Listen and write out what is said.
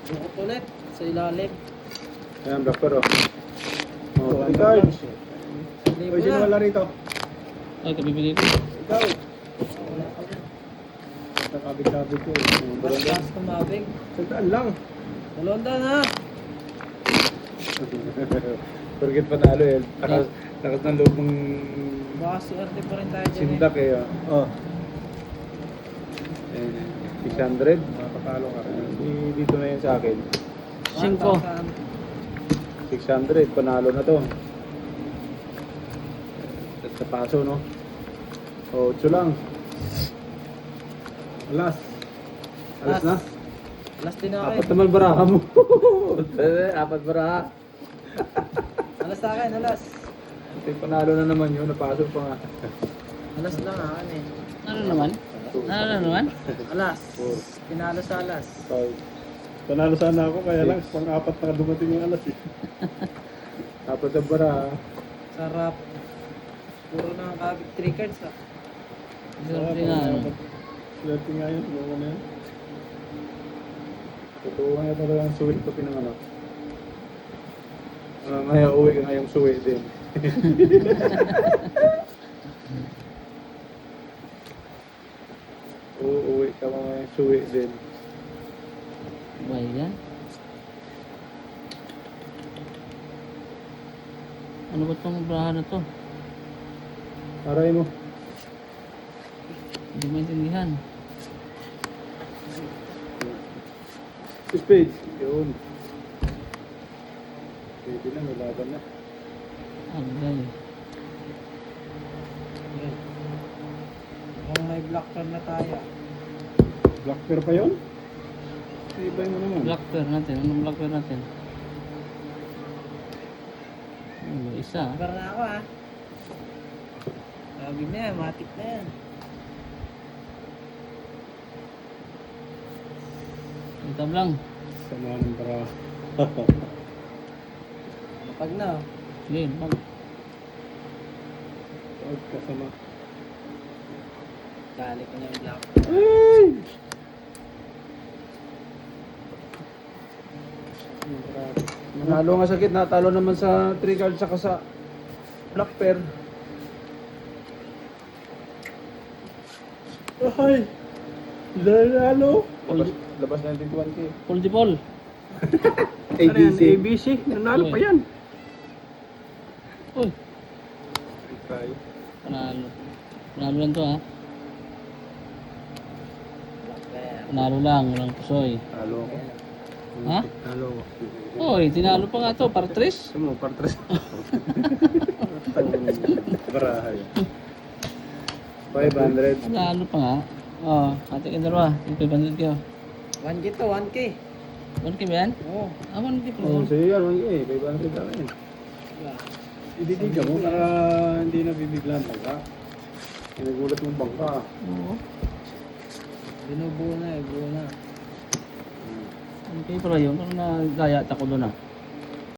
Bukot ulit sa ilalim. Ayan, Blackper oh. Oh, Ricard. Libo Uy, sino na. wala rito? Ay, kabibili ko. Ikaw. Wala pa yan. Nakabig-kabig ko eh. Bastas tumabig. Sandaan lang. Dalonda na. Forget panalo eh. Takas ng loob ng Baka suerte pa rin tayo dyan sindak eh. Oh. 600. Makapalo ka rin. Dito na yun sa akin. 5. 600. Panalo na to. At sa paso no. Oh, 8 lang. Alas. Alas na. Alas din ako Apat eh. naman baraha mo. Apat baraha. Alas sa akin, alas. Ito yung panalo na naman yun. Napasok pa nga. Alas lang akin eh. Ano naman? Ano na naman? Alas. Four. Pinalo sa alas. Panalo sana ako, kaya lang pang-apat na dumating yung alas eh. Apat ang baraha. Sarap. Puro na kabig 3 cards ah. Swerte nga. Ano? Swerte nga yun, subukan na yun. Totoo nga talaga ang suwi ko pinanganak. Ngayon uwi ka ngayong suwi din. Uuwi ka ngayong suwi din. Ba yan? Ano ba itong braha na to? Aray mo. Hindi maintindihan. Spade. Yun. Pwede na, may laban na. Agay. Yan. Mukhang may black card na tayo. Black pair pa yun? Ibay mo naman. Black pair natin. Anong black pair natin? Ano, isa. Cover na ako ah. Sabi na yan, matik na yan. Itab lang. Sama ng para. Kapag na oh. Sige, pag. Huwag kasama. Dali ko na yung black. Ay! Nanalo nga sa gitna, talo naman sa 3 cards saka sa black pair. Ay! Lalo! Labas na yung 21k. Pull di ball. Ano yan? ABC? Nanalo pa yan. Uy, Try. panalo. Panalo lang to ha. Black pair. Panalo lang, walang pusoy. Talo ako. Ha? Talo ko. Uy, tinalo pa nga to, para 3. Sumo, partres. Barahay. 500. Panalo pa nga. Oh, ate ka dalawa. Yung 500 kayo. 1K to, 1K. 1K ba yan? Oo. Ah, 1K pa Oh, lang. sige yan, 500 lang yan. Wala. Ibibigyan mo para hindi na bibiglan ka. Nagulat mong bangka. Oo. Binubuo na eh, buo na. 1K pala yun. Ano na gaya ako doon ah.